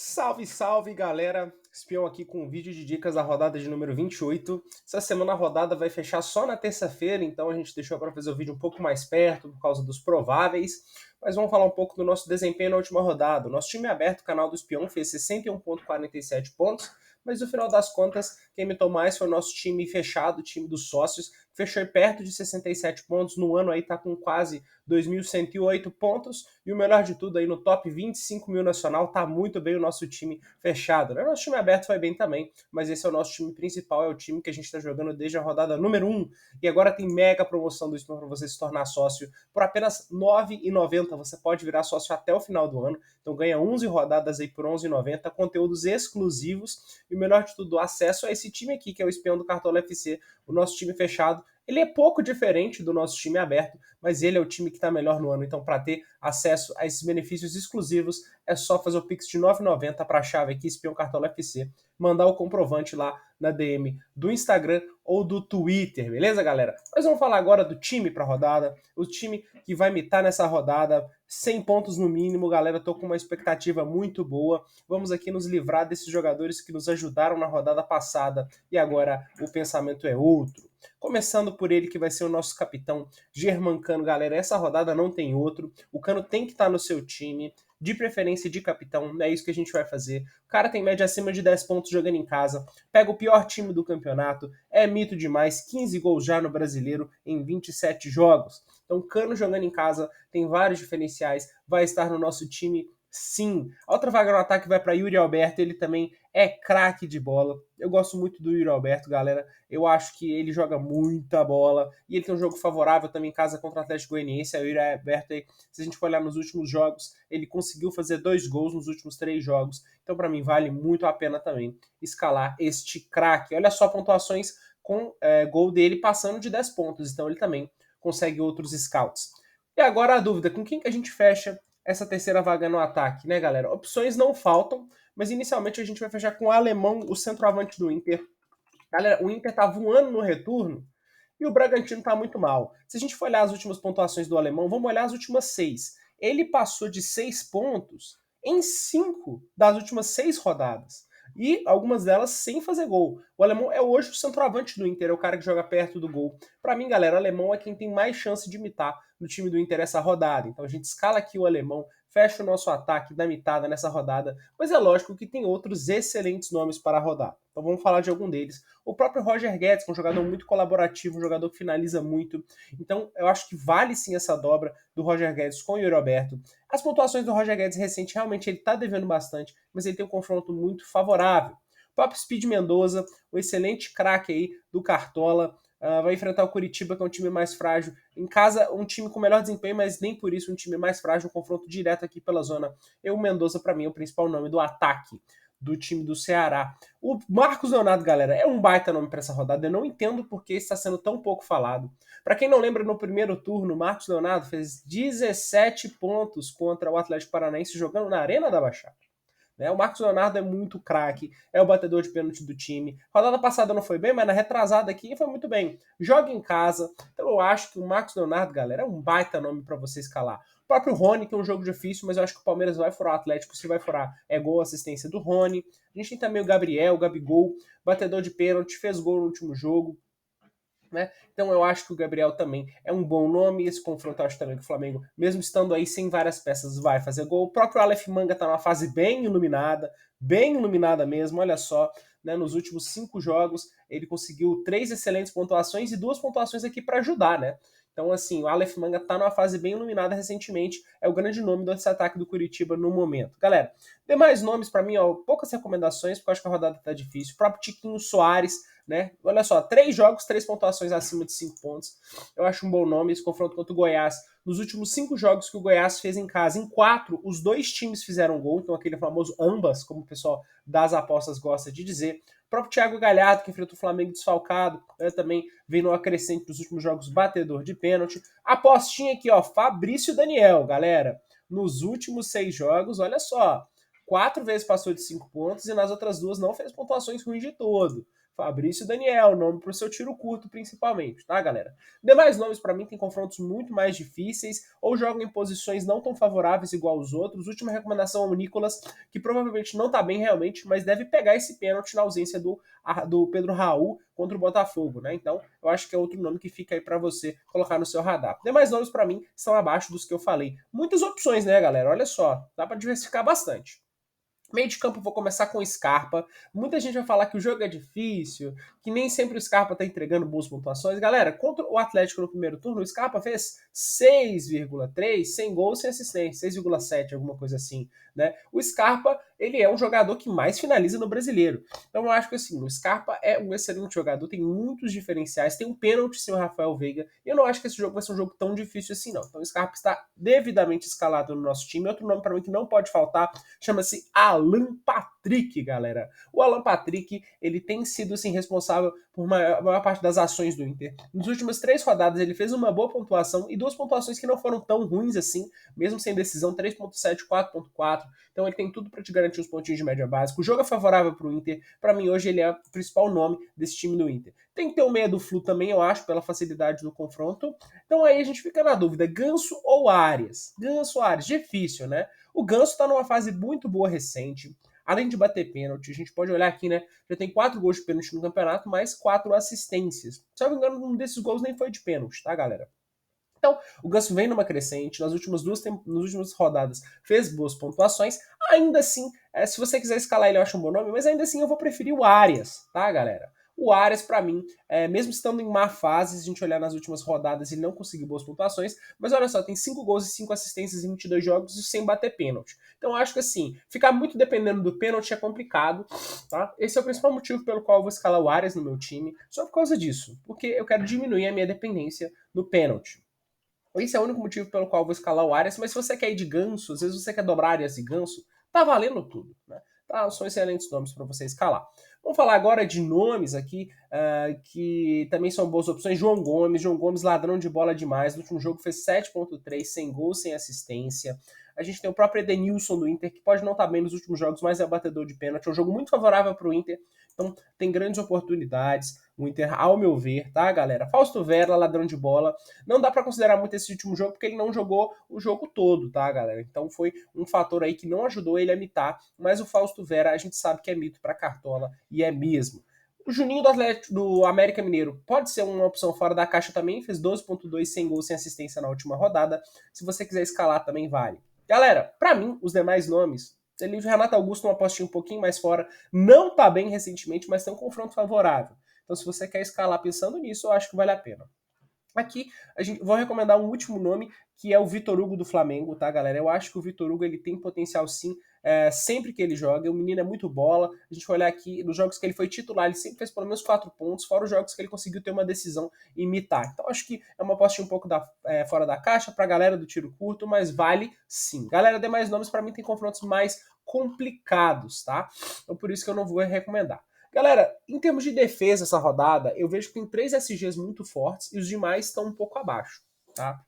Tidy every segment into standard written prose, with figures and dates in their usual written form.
Salve, salve, galera! Espião aqui com um vídeo de dicas da rodada de número 28. Essa semana a rodada vai fechar só na terça-feira, então a gente deixou para fazer o vídeo um pouco mais perto por causa dos prováveis. Mas vamos falar um pouco do nosso desempenho na última rodada. O nosso time aberto, o canal do Espião, fez 61,47 pontos, mas no final das contas, quem imitou mais foi o nosso time fechado, o time dos sócios, que fechou perto de 67 pontos. No ano aí tá com quase 2.108 pontos, e o melhor de tudo aí no top 25 mil nacional, tá muito bem o nosso time fechado, né? Nosso time aberto vai bem também, mas esse é o nosso time principal, é o time que a gente está jogando desde a rodada número 1, e agora tem mega promoção do Espião para você se tornar sócio por apenas R$ 9,90. Você pode virar sócio até o final do ano, então ganha 11 rodadas aí por R$ 11,90, conteúdos exclusivos, e o melhor de tudo, acesso a esse time aqui, que é o Espião do Cartola FC, o nosso time fechado. Ele é pouco diferente do nosso time aberto, mas ele é o time que está melhor no ano. Então, para ter acesso a esses benefícios exclusivos, é só fazer o Pix de R$ 9,90 para a chave aqui, Espião Cartola FC, mandar o comprovante lá na DM do Instagram ou do Twitter, beleza, galera? Mas vamos falar agora do time para a rodada, o time que vai mitar nessa rodada, 100 pontos no mínimo, galera. Tô com uma expectativa muito boa. Vamos aqui nos livrar desses jogadores que nos ajudaram na rodada passada e agora o pensamento é outro. Começando por ele, que vai ser o nosso capitão, Germancano, galera. Essa rodada não tem outro. O Cano tem que estar no seu time, de preferência de capitão. É isso que a gente vai fazer. O cara tem média acima de 10 pontos jogando em casa. Pega o pior time do campeonato. É mito demais. 15 gols já no Brasileiro em 27 jogos. Então, Cano jogando em casa tem vários diferenciais. Vai estar no nosso time, sim. A outra vaga no ataque vai para Yuri Alberto. Ele também é craque de bola. Eu gosto muito do Yuri Alberto, galera. Eu acho que ele joga muita bola e ele tem um jogo favorável também em casa contra o Atlético Goianiense. O Yuri Alberto, se a gente for olhar nos últimos jogos, ele conseguiu fazer 2 gols nos últimos 3 jogos. Então, para mim, vale muito a pena também escalar este craque. Olha só pontuações com gol dele passando de 10 pontos. Então, ele também consegue outros scouts. E agora a dúvida, com quem que a gente fecha essa terceira vaga no ataque, né, galera? Opções não faltam, mas inicialmente a gente vai fechar com o Alemão, o centroavante do Inter. Galera, o Inter tá voando no retorno e o Bragantino tá muito mal. Se a gente for olhar as últimas pontuações do Alemão, vamos olhar as últimas 6. Ele passou de 6 pontos em 5 das últimas 6 rodadas. E algumas delas sem fazer gol. O Alemão é hoje o centroavante do Inter, é o cara que joga perto do gol. Para mim, galera, o Alemão é quem tem mais chance de imitar no time do Inter essa rodada. Então a gente escala aqui o Alemão, fecha o nosso ataque da mitada nessa rodada, mas é lógico que tem outros excelentes nomes para rodar. Então vamos falar de algum deles. O próprio Roger Guedes, que é um jogador muito colaborativo, um jogador que finaliza muito. Então eu acho que vale sim essa dobra do Roger Guedes com o Yuri Alberto. As pontuações do Roger Guedes recente, realmente ele está devendo bastante, mas ele tem um confronto muito favorável. O próprio Speed Mendoza, o excelente craque aí do Cartola, vai enfrentar o Curitiba, que é um time mais frágil. Em casa, um time com melhor desempenho, mas nem por isso um time mais frágil, um confronto direto aqui pela zona. O Mendoza, para mim, é o principal nome do ataque do time do Ceará. O Marcos Leonardo, galera, é um baita nome para essa rodada. Eu não entendo por que está sendo tão pouco falado. Para quem não lembra, no primeiro turno, o Marcos Leonardo fez 17 pontos contra o Atlético Paranaense jogando na Arena da Baixada. O Marcos Leonardo é muito craque, é o batedor de pênalti do time. Rodada passada não foi bem, mas na retrasada aqui foi muito bem. Joga em casa. Então eu acho que o Marcos Leonardo, galera, é um baita nome para você escalar. O próprio Rony, que é um jogo difícil, mas eu acho que o Palmeiras vai furar o Atlético. Se vai furar, é gol, assistência do Rony. A gente tem também o Gabriel, o Gabigol, batedor de pênalti, fez gol no último jogo. Né? Então eu acho que o Gabriel também é um bom nome. Esse confronto eu acho também que o Flamengo, mesmo estando aí sem várias peças, vai fazer gol. O próprio Aleph Manga está numa fase bem iluminada mesmo. Olha só, né? Nos últimos 5 jogos ele conseguiu 3 excelentes pontuações e 2 pontuações aqui para ajudar, né? Então, assim, o Aleph Manga tá numa fase bem iluminada recentemente. É o grande nome desse ataque do Curitiba no momento. Galera, demais nomes para mim, ó, poucas recomendações, porque eu acho que a rodada tá difícil. O próprio Tiquinho Soares, né? Olha só, 3 jogos, 3 pontuações acima de 5 pontos. Eu acho um bom nome esse confronto contra o Goiás. Nos últimos 5 jogos que o Goiás fez em casa, em 4, os 2 times fizeram gol. Então, aquele famoso ambas, como o pessoal das apostas gosta de dizer. O próprio Thiago Galhardo, que enfrentou o Flamengo desfalcado, né, também vem no acrescente dos últimos jogos, batedor de pênalti. Apostinha aqui, ó, Fabrício Daniel, galera. Nos últimos 6 jogos, olha só, 4 vezes passou de 5 pontos e nas outras 2 não fez pontuações ruins de todo. Fabrício Daniel, nome para o seu tiro curto principalmente, tá, galera? Demais nomes para mim tem confrontos muito mais difíceis ou jogam em posições não tão favoráveis igual os outros. Última recomendação ao Nicolas, que provavelmente não tá bem realmente, mas deve pegar esse pênalti na ausência do Pedro Raul contra o Botafogo, né? Então, eu acho que é outro nome que fica aí para você colocar no seu radar. Demais nomes para mim estão abaixo dos que eu falei. Muitas opções, né, galera? Olha só, dá para diversificar bastante. Meio de campo, vou começar com o Scarpa. Muita gente vai falar que o jogo é difícil, que nem sempre o Scarpa tá entregando boas pontuações. Galera, contra o Atlético no primeiro turno, o Scarpa fez 6,3, sem gols, sem assistência, 6,7, alguma coisa assim, né? O Scarpa, ele é um jogador que mais finaliza no Brasileiro. Então eu acho que assim, o Scarpa é um excelente jogador, tem muitos diferenciais, tem um pênalti sem o Rafael Veiga, e eu não acho que esse jogo vai ser um jogo tão difícil assim, não. Então o Scarpa está devidamente escalado no nosso time. Outro nome para mim que não pode faltar, chama-se Alan Patrick, galera. O Alan Patrick, ele tem sido assim, responsável por maior parte das ações do Inter. Nas últimas 3 rodadas ele fez uma boa pontuação e 2 pontuações que não foram tão ruins assim, mesmo sem decisão, 3.7, 4.4. Então ele tem tudo para te garantir os pontinhos de média básica. O jogo é favorável para o Inter. Para mim hoje ele é o principal nome desse time do Inter. Tem que ter o meia do Flu também, eu acho, pela facilidade do confronto. Então aí a gente fica na dúvida, Ganso ou Arias? Ganso ou Arias? Difícil, né? O Ganso está numa fase muito boa recente. Além de bater pênalti, a gente pode olhar aqui, né? Já tem 4 gols de pênalti no campeonato, mais 4 assistências. Se eu não me engano, um desses gols nem foi de pênalti, tá, galera? Então, o Ganso vem numa crescente, nas últimas rodadas fez boas pontuações. Ainda assim, se você quiser escalar ele, eu acho um bom nome, mas ainda assim eu vou preferir o Arias, tá, galera? O Arias, para mim, mesmo estando em má fase, se a gente olhar nas últimas rodadas, ele não conseguiu boas pontuações, mas olha só, tem 5 gols e 5 assistências em 22 jogos e sem bater pênalti. Então acho que assim, ficar muito dependendo do pênalti é complicado, tá? Esse é o principal motivo pelo qual eu vou escalar o Arias no meu time, só por causa disso, porque eu quero diminuir a minha dependência do pênalti. Esse é o único motivo pelo qual eu vou escalar o Arias, mas se você quer ir de Ganso, às vezes você quer dobrar Arias e Ganso, tá valendo tudo, né? Tá, são excelentes nomes para você escalar. Vamos falar agora de nomes aqui que também são boas opções. João Gomes, ladrão de bola demais. No último jogo fez 7.3, sem gol, sem assistência. A gente tem o próprio Edenilson do Inter, que pode não estar bem nos últimos jogos, mas é batedor de pênalti. É um jogo muito favorável para o Inter, então tem grandes oportunidades. O Inter, ao meu ver, tá, galera? Fausto Vera, ladrão de bola. Não dá para considerar muito esse último jogo, porque ele não jogou o jogo todo, tá, galera? Então foi um fator aí que não ajudou ele a mitar, mas o Fausto Vera a gente sabe que é mito para Cartola, e é mesmo. O Juninho do Atlético do América Mineiro pode ser uma opção fora da caixa também, fez 12.2 sem gol, sem assistência na última rodada. Se você quiser escalar também vale. Galera, para mim, os demais nomes, o Renato Augusto uma apostinha um pouquinho mais fora, não tá bem recentemente, mas tem um confronto favorável. Então se você quer escalar pensando nisso, eu acho que vale a pena. Aqui, vou recomendar um último nome, que é o Vitor Hugo do Flamengo, tá, galera? Eu acho que o Vitor Hugo ele tem potencial sim, sempre que ele joga. O menino é muito bola. A gente vai olhar aqui, nos jogos que ele foi titular, ele sempre fez pelo menos 4 pontos, fora os jogos que ele conseguiu ter uma decisão e imitar. Então, acho que é uma aposta um pouco fora da caixa pra galera do tiro curto, mas vale sim. Galera, demais nomes, para mim, tem confrontos mais complicados, tá? Então, por isso que eu não vou recomendar. Galera, em termos de defesa essa rodada, eu vejo que tem 3 SGs muito fortes e os demais estão um pouco abaixo, tá?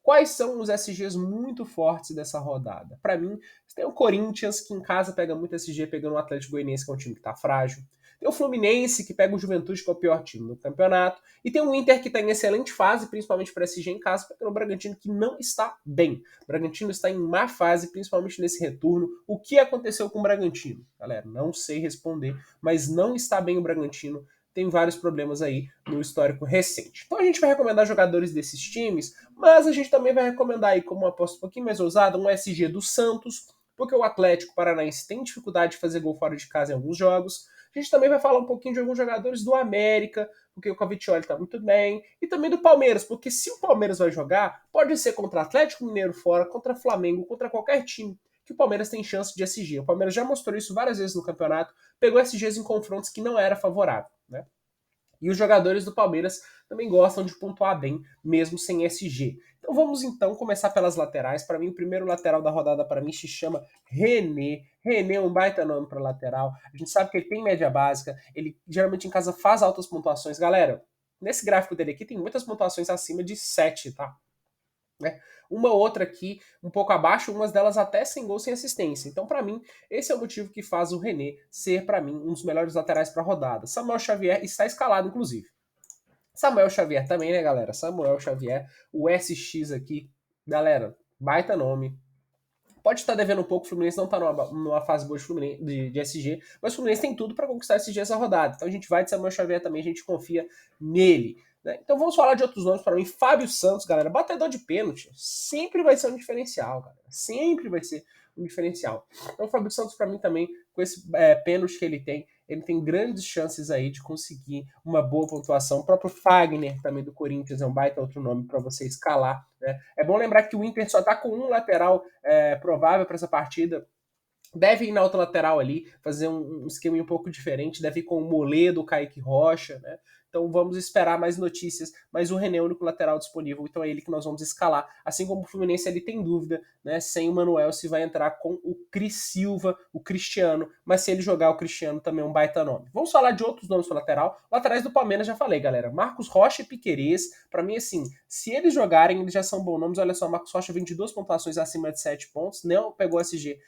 Quais são os SGs muito fortes dessa rodada? Para mim, tem o Corinthians, que em casa pega muito SG, pegando o Atlético Goianiense, que é um time que tá frágil. Tem o Fluminense, que pega o Juventude, que é o pior time do campeonato. E tem o Inter, que está em excelente fase, principalmente para SG em casa, pegando o Bragantino, que não está bem. O Bragantino está em má fase, principalmente nesse retorno. O que aconteceu com o Bragantino? Galera, não sei responder, mas não está bem o Bragantino. Tem vários problemas aí no histórico recente. Então a gente vai recomendar jogadores desses times, mas a gente também vai recomendar aí, como uma aposta um pouquinho mais ousada, um SG do Santos, porque o Atlético Paranaense tem dificuldade de fazer gol fora de casa em alguns jogos. A gente também vai falar um pouquinho de alguns jogadores do América, porque o Cavicchioli está muito bem, e também do Palmeiras, porque se o Palmeiras vai jogar, pode ser contra Atlético Mineiro fora, contra Flamengo, contra qualquer time que o Palmeiras tem chance de SG. O Palmeiras já mostrou isso várias vezes no campeonato, pegou SGs em confrontos que não era favorável, né? E os jogadores do Palmeiras também gostam de pontuar bem, mesmo sem SG. Então vamos então começar pelas laterais. Para mim, o primeiro lateral da rodada para mim se chama René. René é um baita nome para lateral. A gente sabe que ele tem média básica, ele geralmente em casa faz altas pontuações. Galera, nesse gráfico dele aqui tem muitas pontuações acima de 7, tá? né? Uma outra aqui um pouco abaixo, umas delas até sem gol, sem assistência. Então, para mim, esse é o motivo que faz o René ser, para mim, um dos melhores laterais para a rodada. Samuel Xavier está escalado, inclusive. Samuel Xavier também, né, galera? Samuel Xavier, o SX aqui. Galera, baita nome. Pode estar devendo um pouco, o Fluminense não está numa fase boa de SG, mas o Fluminense tem tudo para conquistar SG essa rodada. Então a gente vai de Samuel Xavier também, a gente confia nele. Né? Então vamos falar de outros nomes para mim. Fábio Santos, galera, batedor de pênalti, sempre vai ser um diferencial, galera. Sempre vai ser um diferencial. Então o Fábio Santos, para mim também, com esse pênalti que ele tem grandes chances aí de conseguir uma boa pontuação. O próprio Fagner, também do Corinthians, é um baita outro nome para você escalar. Né? É bom lembrar que o Inter só está com um lateral provável para essa partida. Deve ir na outra lateral ali, fazer um esquema um pouco diferente, deve ir com o Moledo, o Kaique Rocha, né? Então vamos esperar mais notícias, mas o René é o único lateral disponível, então é ele que nós vamos escalar. Assim como o Fluminense, ele tem dúvida, né, sem o Manuel, se vai entrar com o Cris Silva, o Cristiano, mas se ele jogar o Cristiano também é um baita nome. Vamos falar de outros nomes para lateral. Laterais do Palmeiras, já falei, galera. Marcos Rocha e Piquerez, para mim, assim, se eles jogarem, eles já são bons nomes. Olha só, Marcos Rocha 22 pontuações acima de 7 pontos, não pegou SG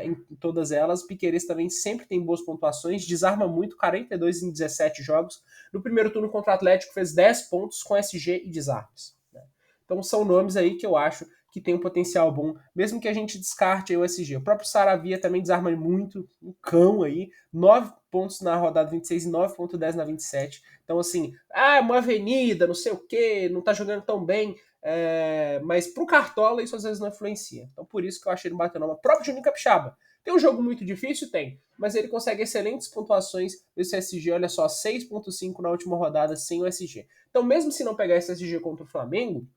em todas elas. Piquerez também sempre tem boas pontuações, desarma muito, 42 em 17 jogos. No primeiro turno contra o Atlético fez 10 pontos com SG e desarmes. Né? Então são nomes aí que eu acho que tem um potencial bom, mesmo que a gente descarte aí o SG. O próprio Saravia também desarma muito, um cão aí, 9 pontos na rodada 26 e 9.10 na 27. Então assim, uma avenida, não sei o que, não tá jogando tão bem, mas pro Cartola isso às vezes não influencia. Então por isso que eu achei ele batendo. O próprio Juninho Capixaba. Tem um jogo muito difícil? Tem. Mas ele consegue excelentes pontuações desse SG. Olha só, 6.5 na última rodada sem o SG. Então mesmo se não pegar esse SG contra o Flamengo,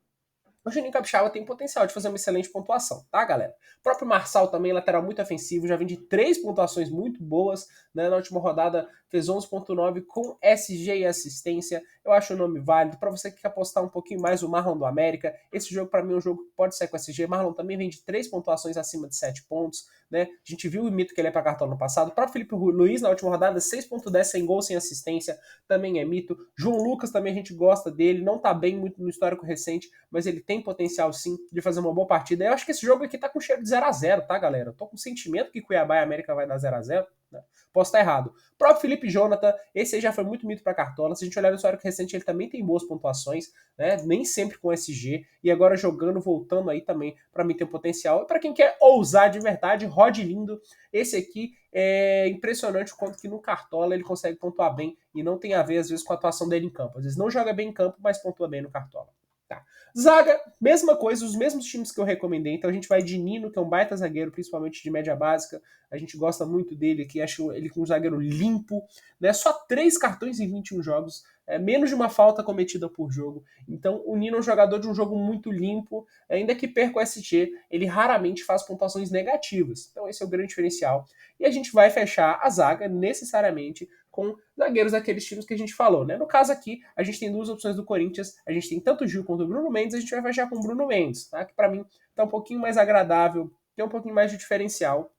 o Juninho Capixaba tem potencial de fazer uma excelente pontuação, tá, galera? O próprio Marçal também, lateral muito ofensivo, já vem de 3 pontuações muito boas, né? Na última rodada fez 11.9 com SG e assistência. Eu acho o nome válido. Para você que quer apostar um pouquinho mais, o Marlon do América. Esse jogo, para mim, é um jogo que pode ser com SG. Marlon também vem de 3 pontuações acima de 7 pontos, né? A gente viu o mito que ele é para cartão no passado. O próprio Felipe Luiz, na última rodada, 6.10 sem gol, sem assistência, também é mito. João Lucas também a gente gosta dele, não tá bem muito no histórico recente, mas ele tem potencial sim de fazer uma boa partida. Eu acho que esse jogo aqui tá com cheiro de 0x0, tá, galera? Eu tô com o sentimento que Cuiabá e América vai dar 0x0, né? Posso estar errado. O próprio Felipe Jonathan, esse aí já foi muito mito para Cartola. Se a gente olhar no histórico recente, ele também tem boas pontuações, né? Nem sempre com SG. E agora jogando, voltando aí também, para mim tem potencial. E para quem quer ousar de verdade, Rod Lindo, esse aqui é impressionante o quanto que no Cartola ele consegue pontuar bem e não tem a ver, às vezes, com a atuação dele em campo. Às vezes não joga bem em campo, mas pontua bem no Cartola. Tá. Zaga, mesma coisa, os mesmos times que eu recomendei. Então a gente vai de Nino, que é um baita zagueiro, principalmente de média básica. A gente gosta muito dele aqui, acho ele com um zagueiro limpo, né? Só 3 cartões em 21 jogos, menos de uma falta cometida por jogo. Então o Nino é um jogador de um jogo muito limpo, ainda que perca o SG, ele raramente faz pontuações negativas. Então esse é o grande diferencial. E a gente vai fechar a zaga necessariamente com zagueiros daqueles times que a gente falou, né? No caso aqui, a gente tem duas opções do Corinthians, a gente tem tanto o Gil quanto o Bruno Mendes, a gente vai fechar com o Bruno Mendes, tá? Que para mim tá um pouquinho mais agradável, tem um pouquinho mais de diferencial.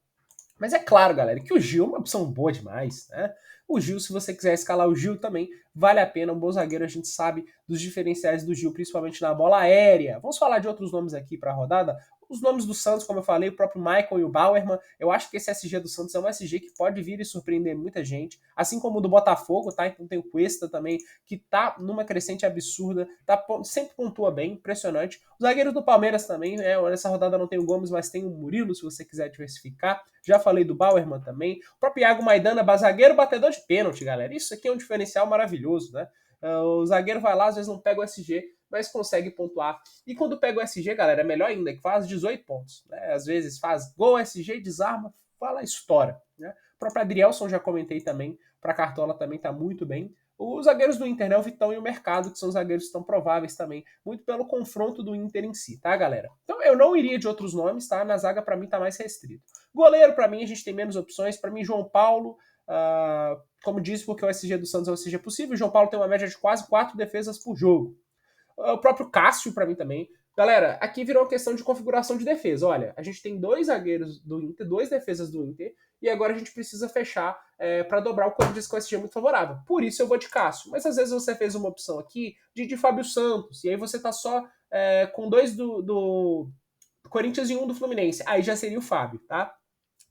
Mas é claro, galera, que o Gil é uma opção boa demais, né? O Gil, se você quiser escalar o Gil também, vale a pena, um bom zagueiro, a gente sabe dos diferenciais do Gil, principalmente na bola aérea. Vamos falar de outros nomes aqui para a rodada. Os nomes do Santos, como eu falei, o próprio Michael e o Bauerman, eu acho que esse SG do Santos é um SG que pode vir e surpreender muita gente, assim como o do Botafogo, tá? Então tem o Cuesta também, que tá numa crescente absurda, sempre pontua bem, impressionante. Os zagueiros do Palmeiras também, nessa rodada não tem o Gomes, mas tem o Murilo, se você quiser diversificar. Já falei do Bauerman também. O próprio Iago Maidana, zagueiro batedor de pênalti, galera. Isso aqui é um diferencial maravilhoso, né? O zagueiro vai lá, às vezes não pega o SG, mas consegue pontuar. E quando pega o SG, galera, é melhor ainda, que faz 18 pontos. Né? Às vezes faz gol, SG, desarma, fala, estoura. Né? O próprio Adrielson já comentei também, para Cartola também tá muito bem. Os zagueiros do Inter, né, o Vitão e o Mercado, que são zagueiros que estão prováveis também, muito pelo confronto do Inter em si, tá, galera? Então eu não iria de outros nomes, tá? Na zaga, para mim, tá mais restrito. Goleiro, para mim, a gente tem menos opções. Para mim, João Paulo, como disse, porque o SG do Santos é o SG possível. O João Paulo tem uma média de quase 4 defesas por jogo. O próprio Cássio, para mim, também. Galera, aqui virou uma questão de configuração de defesa. Olha, a gente tem 2 zagueiros do Inter, 2 defesas do Inter, e agora a gente precisa fechar para dobrar o Corinthians com esse SG muito favorável. Por isso eu vou de Cássio. Mas às vezes você fez uma opção aqui de Fábio Santos, e aí você tá só com 2 do Corinthians e 1 do Fluminense. Aí já seria o Fábio, tá?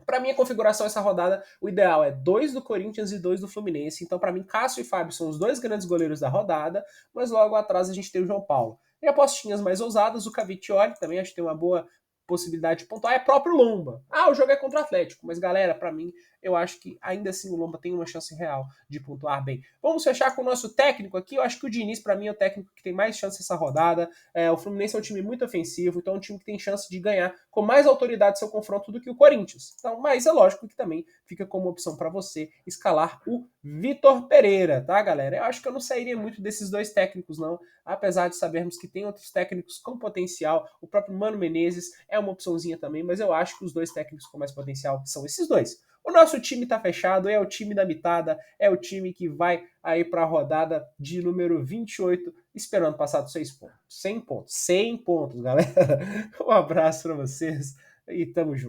Para minha configuração essa rodada, o ideal é 2 do Corinthians e 2 do Fluminense. Então, para mim, Cássio e Fábio são os 2 grandes goleiros da rodada, mas logo atrás a gente tem o João Paulo. E apostinhas mais ousadas, o Cavicchioli também acho que tem uma boa possibilidade de pontuar, é próprio Lomba. O jogo é contra o Atlético, mas galera, para mim, eu acho que ainda assim o Lomba tem uma chance real de pontuar bem. Vamos fechar com o nosso técnico aqui. Eu acho que o Diniz, para mim, é o técnico que tem mais chance nessa rodada. O Fluminense é um time muito ofensivo, então é um time que tem chance de ganhar com mais autoridade seu confronto do que o Corinthians. Então, mas é lógico que também fica como opção para você escalar o Vitor Pereira, tá, galera? Eu acho que eu não sairia muito desses 2 técnicos, não, apesar de sabermos que tem outros técnicos com potencial. O próprio Mano Menezes é uma opçãozinha também, mas eu acho que os 2 técnicos com mais potencial são esses 2. O nosso time tá fechado, é o time da mitada, é o time que vai aí para a rodada de número 28, esperando passar dos 6 pontos. 100 pontos, 100 pontos, galera. Um abraço para vocês e tamo junto.